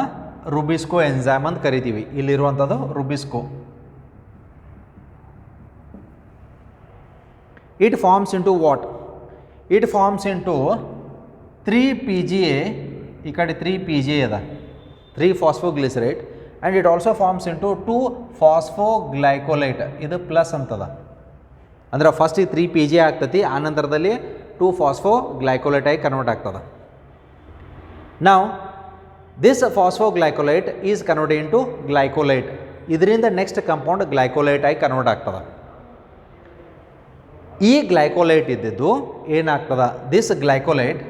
ರುಬಿಸ್ಕೋ ಎನ್ಸೈಮ್ ಅಂತ ಕರಿತೀವಿ. ಇಲ್ಲಿರುವಂಥದ್ದು rubisco. It forms into what? It forms into 3PGA. ಈ ಕಡೆ 3PGA ಅದ, three phosphoglycerate. And it also forms into two phosphoglycolate. ಇದು ಪ್ಲಸ್ ಅಂತದ. ಅಂದ್ರೆ ಫಸ್ಟ್ ಈ 3PGA ಆಗ್ತತಿ, ಆನಂತರದಲ್ಲಿ 2-ಫಾಸ್ಫೋಗ್ಲೈಕೋಲೈಟ್ ಆಗಿ ಕನ್ವರ್ಟ್ ಆಗ್ತದೆ. ನಾವು ದಿಸ್ ಫಾಸ್ಫೋಗ್ಲೈಕೋಲೈಟ್ ಈಸ್ ಕನ್ವರ್ಟೆಡ್ ಇಂಟು ಗ್ಲೈಕೋಲೈಟ್. ಇದರಿಂದ ನೆಕ್ಸ್ಟ್ ಕಂಪೌಂಡ್ ಗ್ಲೈಕೋಲೈಟ್ ಆಗಿ ಕನ್ವರ್ಟ್ ಆಗ್ತದೆ. ಈ ಗ್ಲೈಕೋಲೈಟ್ ಇದ್ದಿದ್ದು ಏನಾಗ್ತದ? This glycolate,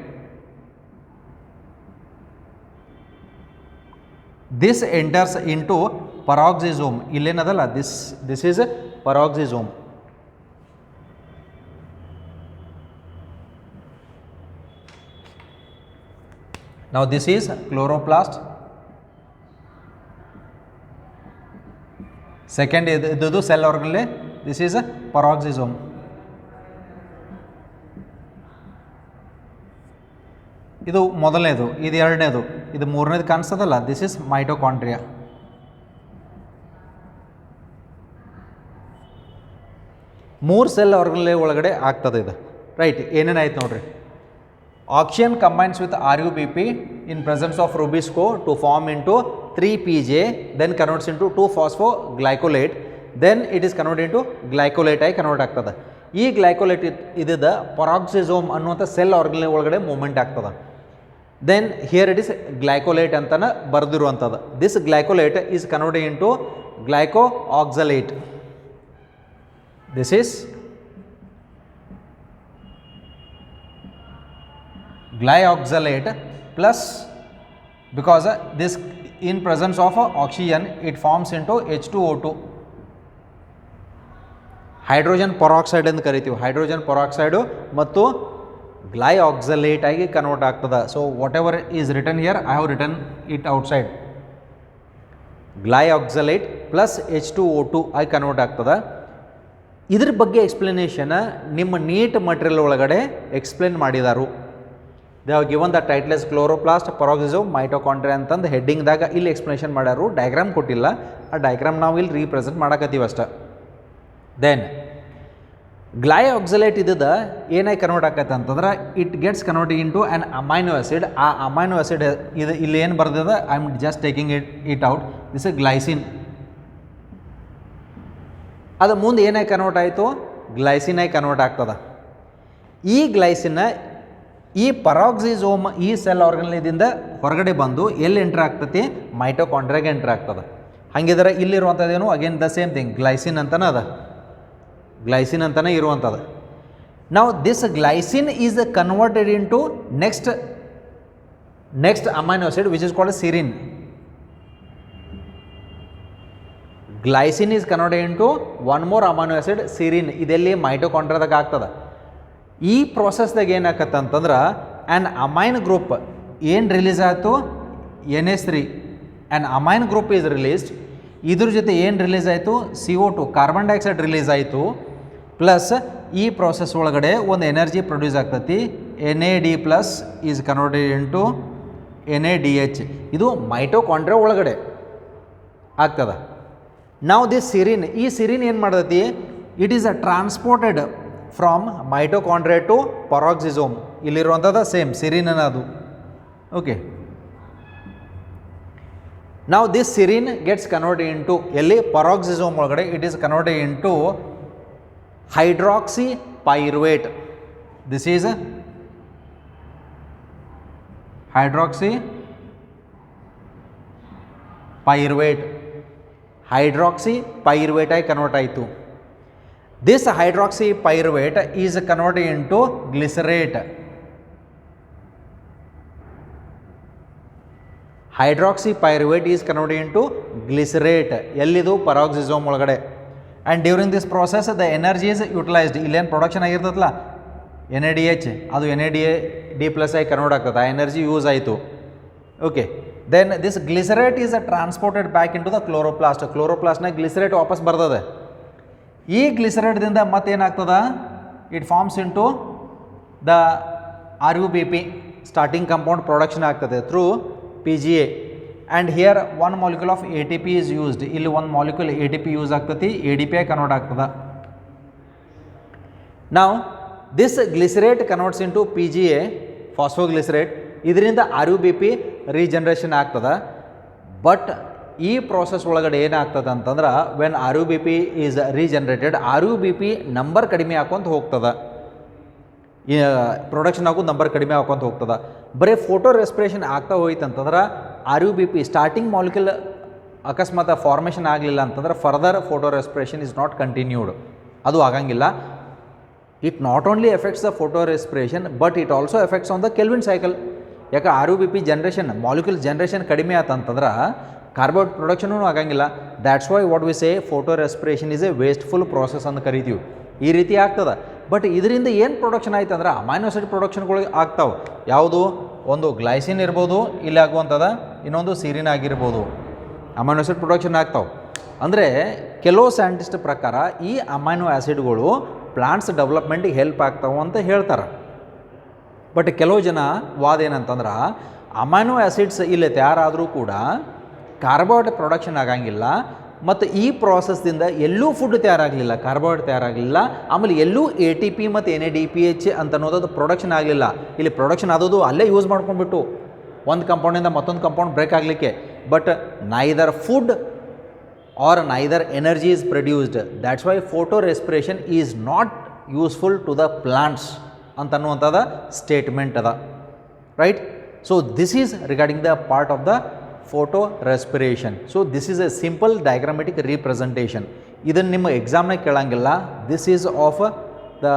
this enters into peroxisome. ಇಲ್ಲೇನದಲ್ಲ, this is peroxisome. Now this is chloroplast. Second ಇದು cell organelle, this is peroxisome. ಇದು ಮೊದಲನೇದು, ಇದು ಎರಡನೇದು, ಇದು ಮೂರನೇದು ಕಾಣಿಸ್ತದಲ್ಲ, ದಿಸ್ ಈಸ್ ಮೈಟೋಕಾಂಡ್ರಿಯಾ. ಮೂರು ಸೆಲ್ ಆರ್ಗನ್ಲೆ ಒಳಗಡೆ ಆಗ್ತದೆ ಇದು, ರೈಟ್? ಏನೇನಾಯ್ತು ನೋಡ್ರಿ. Oxygen combines with RuBp in presence of Rubisco to form into 3PGA, then converts into 2-phosphoglycolate, then it is converted into glycolate ಆಗಿ ಕನ್ವರ್ಟ್ ಆಗ್ತದೆ. ಈ ಗ್ಲೈಕೋಲೇಟ್ ಇದ್ದ ಪರಾಕ್ಸಿಸೋಮ್ ಅನ್ನುವಂಥ ಸೆಲ್ ಆರ್ಗನ್ ಒಳಗಡೆ ಮೂವ್ಮೆಂಟ್ ಆಗ್ತದೆ. Then here it is glycolate ಅಂತನ ಬರೆದಿರುವಂಥದ್ದು. This glycolate is converted into glyco oxalate. This is glyoxylate plus, because this in presence of oxygen it forms into H2O2, hydrogen peroxide ಅಂತ ಕರಿತೀವಿ. Hydrogen peroxide ಮತ್ತು glyoxylate ಆಗಿ convert ಆಗ್ತದೆ. So whatever is written here, I have written it outside. Glyoxylate plus H2O2 ಆಗಿ convert ಆಗ್ತದೆ. ಇದ್ರ ಬಗ್ಗೆ explanation ನಿಮ್ಮ ನೀಟ್ ಮಟೀರಿಯಲ್ ಒಳಗಡೆ ಎಕ್ಸ್ಪ್ಲೇನ್ ಮಾಡಿದಾರು. They have given the title as chloroplast, peroxisome, mitochondria ಅಂತಂದು ಹೆಡ್ಡಿಂಗ್ದಾಗ ಇಲ್ಲಿ ಎಕ್ಸ್ಪ್ಲನೇಷನ್ ಮಾಡ್ಯಾರು. ಡಯಾಗ್ರಾಮ್ ಕೊಟ್ಟಿಲ್ಲ, ಆ ಡಯಾಗ್ರಾಮ್ ನಾವು ಇಲ್ಲಿ ರೀಪ್ರೆಸೆಂಟ್ ಮಾಡಕತ್ತೀವಿ ಅಷ್ಟೆ. ದೆನ್ ಗ್ಲೈಆಕ್ಸಲೇಟ್ ಇದ್ದದ ಏನಾಗಿ ಕನ್ವರ್ಟ್ ಆಕತ್ತೆ ಅಂತಂದ್ರೆ it gets convert into an amino acid. ಆ ಅಮೈನೋ ಆ್ಯಸಿಡ್ ಇದು ಇಲ್ಲಿ ಏನು ಬರ್ದಿದೆ, I am just taking it out. This is glycine. ಅದು ಮುಂದೆ ಏನಾಗಿ ಕನ್ವರ್ಟ್ ಆಯಿತು, ಗ್ಲೈಸಿನ್ ಆಗಿ ಕನ್ವರ್ಟ್ ಆಗ್ತದೆ. ಈ ಗ್ಲೈಸಿನ್ನ ಈ ಪರಾಕ್ಸಿಸೋಮ್ ಈ ಸೆಲ್ ಆರ್ಗನ್ಲಿಂದ ಹೊರಗಡೆ ಬಂದು ಎಲ್ಲಿ ಎಂಟ್ರ್ ಆಗ್ತತಿ, ಮೈಟೋಕಾಂಡ್ರಿಯಾಗೆ ಎಂಟ್ರ್ ಆಗ್ತದೆ. ಹಾಗಿದ್ರೆ ಇಲ್ಲಿರುವಂಥದ್ದೇನು, again the same thing, glycine ಅಂತನೇ ಅದ, ಗ್ಲೈಸಿನ್ ಅಂತಲೇ ಇರುವಂಥದ್ದು. ನಾವು this glycine is converted into next amino acid which is called serine. Glycine is converted into one more amino acid, serine. ಇದೆಲ್ಲಿ ಮೈಟೋಕಾಂಡ್ರಿಯಾದಾಗ ಆಗ್ತದೆ. ಈ ಪ್ರೋಸೆಸ್ದಾಗ ಏನಾಗತ್ತೆ ಅಂತಂದ್ರೆ ಆ್ಯನ್ ಅಮೈನ್ ಗ್ರೂಪ್ ಏನು ರಿಲೀಸ್ ಆಯಿತು, NH3, an amine group is released. ಇದ್ರ ಜೊತೆ ಏನು ರಿಲೀಸ್ ಆಯಿತು, CO2 ಕಾರ್ಬನ್ ಡೈಆಕ್ಸೈಡ್ ರಿಲೀಸ್ ಆಯಿತು, ಪ್ಲಸ್ ಈ ಪ್ರಾಸೆಸ್ ಒಳಗಡೆ ಒಂದು ಎನರ್ಜಿ ಪ್ರೊಡ್ಯೂಸ್ ಆಗ್ತತಿ. NAD+ is converted into NADH. ಇದು ಮೈಟೋಕಾಂಡ್ರಿಯಾ ಒಳಗಡೆ ಆಗ್ತದೆ. ನಾವು ದಿಸ್ ಸಿರಿನ್, ಈ ಸಿರಿನ್ ಏನು ಮಾಡ್ತೈತಿ, it is transported from mitochondria to peroxisome. ಇಲ್ಲಿರುವಂಥದ್ದು ಸೇಮ್ ಸಿರಿನ್ ಅದು. ಓಕೆ, ನಾವು this serine gets converted into ಎಲ್ಲಿ ಪರಾಕ್ಸಿಸೋಮ್ ಒಳಗಡೆ it is converted into hydroxy pyruvate. This is hydroxy pyruvate. Hydroxy pyruvate ಆಗಿ convert ಆಯಿತು. This hydroxy pyruvate is converted into glycerate. Hydroxy pyruvate is converted into ಗ್ಲಿಸರೇಟ್. ಎಲ್ಲಿದು peroxisome ಒಳಗಡೆ. And during this process the energy is utilised. ಇಲ್ಲೇನು production ಆಗಿರ್ತದಲ್ಲ NADH, ಅದು NAD+ ಆಗಿ convert ಆಗ್ತದೆ. ಆ ಎನರ್ಜಿ ಯೂಸ್ ಆಯಿತು. Okay, then this glycerate is transported back in to the chloroplast. ಕ್ಲೋರೋಪ್ಲಾಸ್ಟ್ನಾಗ ಗ್ಲಿಸರೇಟ್ ವಾಪಸ್ ಬರ್ತದೆ. ಈ ಗ್ಲಿಸರೇಟ್ದಿಂದ ಮತ್ತೇನಾಗ್ತದ, it forms into the RUBP starting compound production ಆಗ್ತದೆ through PGA. And here one molecule of ATP is used. ಇಲ್ಲಿ ಒಂದು ಮಾಲಿಕ್ಯೂಲ್ ATP ಯೂಸ್ ಆಗ್ತತಿ, ADP ಆಗಿ ಕನ್ವರ್ಟ್ ಆಗ್ತದೆ. ನಾವು this glycerate converts into PGA phosphoglycerate. ಇದರಿಂದ RUBP ರೀಜನ್ರೇಷನ್ ಆಗ್ತದೆ. But ಈ ಪ್ರೋಸೆಸ್ ಒಳಗಡೆ ಏನಾಗ್ತದೆ ಅಂತಂದ್ರೆ, when RUBP is regenerated, RUBP number ಕಡಿಮೆ ಹಾಕೊಂತ ಹೋಗ್ತದೆ. ಪ್ರೊಡಕ್ಷನ್ ಆಗೋ ನಂಬರ್ ಕಡಿಮೆ ಹಾಕೊಂತ ಹೋಗ್ತದೆ. ಬರೀ ಫೋಟೋ ರೆಸ್ಪಿರೇಷನ್ ಆಗ್ತಾ ಹೋಯ್ತು ಅಂತಂದ್ರೆ RUBP ಸ್ಟಾರ್ಟಿಂಗ್ ಮಾಲಿಕ್ಯೂಲ್ ಅಕಸ್ಮಾತ್ ಫಾರ್ಮೇಷನ್ ಆಗಲಿಲ್ಲ ಅಂತಂದ್ರೆ further photo respiration is not continued. ಅದು ಆಗಂಗಿಲ್ಲ. It not only effects the photo respiration but it also effects on the Calvin cycle. ಯಾಕೆ RUBP ಜನ್ರೇಷನ್ ಮಾಲಿಕ್ಯೂಲ್ ಜನ್ರೇಷನ್ ಕಡಿಮೆ ಆತಂತಂದ್ರೆ ಕಾರ್ಬೋಹೈಡ್ರೇಟ್ ಪ್ರೊಡಕ್ಷನೂ ಆಗಂಗಿಲ್ಲ. That's why what we say photo respiration is A wasteful process ಅಂತ ಕರಿತೀವಿ. ಈ ರೀತಿ ಆಗ್ತದೆ. But ಇದರಿಂದ ಏನು ಪ್ರೊಡಕ್ಷನ್ ಆಯ್ತು ಅಂದ್ರೆ ಅಮೈನೋ ಆಸಿಡ್ ಪ್ರೊಡಕ್ಷನ್ಗಳು ಆಗ್ತಾವೆ. ಯಾವುದು, ಒಂದು ಗ್ಲೈಸಿನ್ ಇರ್ಬೋದು ಇಲ್ಲಿ ಆಗುವಂಥದ್ದು, ಇನ್ನೊಂದು ಸಿರಿನ್ ಆಗಿರ್ಬೋದು. ಅಮೈನೋ ಆಸಿಡ್ ಪ್ರೊಡಕ್ಷನ್ ಆಗ್ತಾವೆ. ಅಂದರೆ ಕೆಲವು ಸೈಂಟಿಸ್ಟ್ ಪ್ರಕಾರ ಈ ಅಮೈನೋ ಆ್ಯಸಿಡ್ಗಳು ಪ್ಲಾಂಟ್ಸ್ ಡೆವಲಪ್ಮೆಂಟಿಗೆ ಹೆಲ್ಪ್ ಆಗ್ತಾವೆ ಅಂತ ಹೇಳ್ತಾರೆ. ಬಟ್ ಕೆಲವು ಜನ ವಾದ ಏನಂತಂದ್ರೆ ಅಮೈನೋ ಆ್ಯಸಿಡ್ಸ್ ಇಲ್ಲಿ ತಯಾರಾದರೂ ಕೂಡ ಕಾರ್ಬೋಹೈಡ್ರೇಟ್ ಪ್ರೊಡಕ್ಷನ್ ಆಗಂಗಿಲ್ಲ. ಮತ್ತು ಈ ಪ್ರಾಸೆಸ್ದಿಂದ ಎಲ್ಲೂ ಫುಡ್ ತಯಾರಾಗಲಿಲ್ಲ, ಕಾರ್ಬೋಹೈಡ್ರೇಟ್ ತಯಾರಾಗಲಿಲ್ಲ. ಆಮೇಲೆ ಎಲ್ಲೂ ATP ಮತ್ತು NADPH ಅಂತ ಅನ್ನೋದು ಪ್ರೊಡಕ್ಷನ್ ಆಗಲಿಲ್ಲ. ಇಲ್ಲಿ ಪ್ರೊಡಕ್ಷನ್ ಆದೋದು ಅಲ್ಲೇ ಯೂಸ್ ಮಾಡ್ಕೊಂಡ್ಬಿಟ್ಟು ಒಂದು ಕಂಪೌಂಡಿಂದ ಮತ್ತೊಂದು ಕಂಪೌಂಡ್ ಬ್ರೇಕ್ ಆಗಲಿಕ್ಕೆ. But neither food or neither energy is produced. That's why photo respiration is not useful to the plants ಅಂತನ್ನುವಂಥದ್ದು ಸ್ಟೇಟ್ಮೆಂಟ್ ಅದ. Right. So this is regarding the part of the photo respiration. So this is a simple diagrammatic representation. ಇದನ್ನು ನಿಮ್ಮ ಎಕ್ಸಾಮ್ನಾಗ ಕೇಳಂಗಿಲ್ಲ. This is of the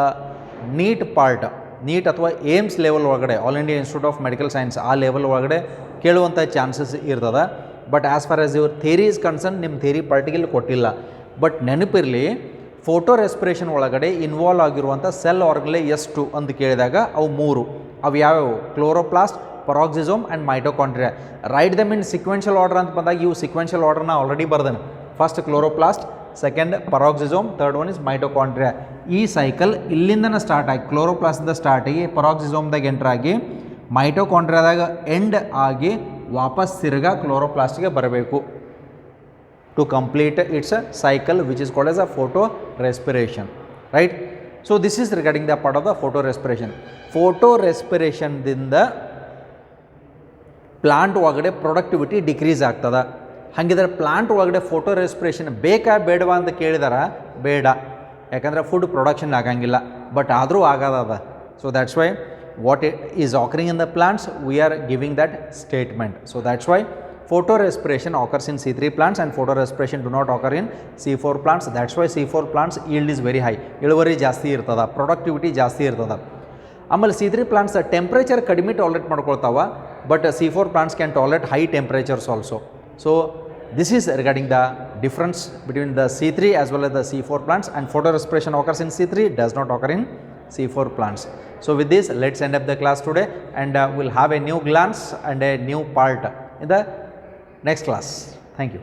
NEET part. NEET ಅಥವಾ AIIMS level ಒಳಗಡೆ, all India institute of medical science ಆ level ಒಳಗಡೆ ಕೇಳುವಂಥ chances ಇರ್ತದೆ. But as far as your theory is concern, ನಿಮ್ಮ ಥೇರಿ ಪಾರ್ಟಿಗೆ ಕೊಟ್ಟಿಲ್ಲ. ಬಟ್ ನೆನಪಿರಲಿ, ಫೋಟೋ ರೆಸ್ಪಿರೇಷನ್ ಒಳಗಡೆ ಇನ್ವಾಲ್ವ್ ಆಗಿರುವಂಥ ಸೆಲ್ ಆರ್ಗನ್ಲೆ ಎಷ್ಟು ಅಂತ ಕೇಳಿದಾಗ ಅವು 3. ಅವು ಯಾವ್ಯಾವು? Chloroplast, peroxisome and mitochondria. Right them in sequential order ಅಂತ ಬಂದಾಗ ಇವು ಸಿಕ್ವೆನ್ಷಿಯಲ್ ಆರ್ಡರ್ನ ಆಲ್ರೆಡಿ ಬರ್ದೇನೆ. First chloroplast, second peroxisome, third one is mitochondria. ಈ ಸೈಕಲ್ ಇಲ್ಲಿಂದನೇ ಸ್ಟಾರ್ಟ್ ಆಗಿ ಕ್ಲೋರೋಪ್ಲಾಸ್ಟಿಂದ ಸ್ಟಾರ್ಟ್ ಆಗಿ ಪರಾಕ್ಸಿಸೋಮ್ದಾಗ ಎಂಟರ್ ಆಗಿ ಮೈಟೋಕಾಂಡ್ರಿಯಾದಾಗ ಎಂಡ್ ಆಗಿ ವಾಪಸ್ ತಿರ್ಗಾ ಕ್ಲೋರೋಪ್ಲಾಸ್ಟಿಗೆ ಬರಬೇಕು to complete its cycle which is called as a photo respiration, right? So this is regarding the part of the photo respiration. Photo respiration ದಿಂದ ಪ್ಲಾಂಟ್ ಒಳಗಡೆ ಪ್ರೊಡಕ್ಟಿವಿಟಿ ಡಿಕ್ರೀಸ್ ಆಗ್ತದ. ಹಾಗಿದ್ರೆ ಪ್ಲಾಂಟ್ ಒಳಗಡೆ ಫೋಟೋ ರೆಸ್ಪಿರೇಷನ್ ಬೇಕಾ ಬೇಡವಾ ಅಂತ ಕೇಳಿದಾರ, ಬೇಡ, ಯಾಕಂದರೆ ಫುಡ್ ಪ್ರೊಡಕ್ಷನ್ ಆಗಂಗಿಲ್ಲ. ಬಟ್ ಆದರೂ ಆಗದ. So that's Y what is occurring in the plants, we are giving that statement. So that's why photo respiration occurs in C3 plants and photo respiration do not occur in C4 plants. That's why C4 plants yield is very high. ಇಳುವರಿ ಜಾಸ್ತಿ ಇರ್ತದ, productivity ಜಾಸ್ತಿ ಇರ್ತದ. ಆಮೇಲೆ C3 plants temperature ಕಡಿಮೆ tolerate ಮಾಡ್ಕೊಳ್ತಾವ, but C4 plants can tolerate high temperatures also. So this is regarding the difference between the C3 as well as the C4 plants, and photo respiration occurs in C3, does not occur in C4 plants. So with this, let's end up the class today, and we'll have a new glance and a new part in the next class. Thank you.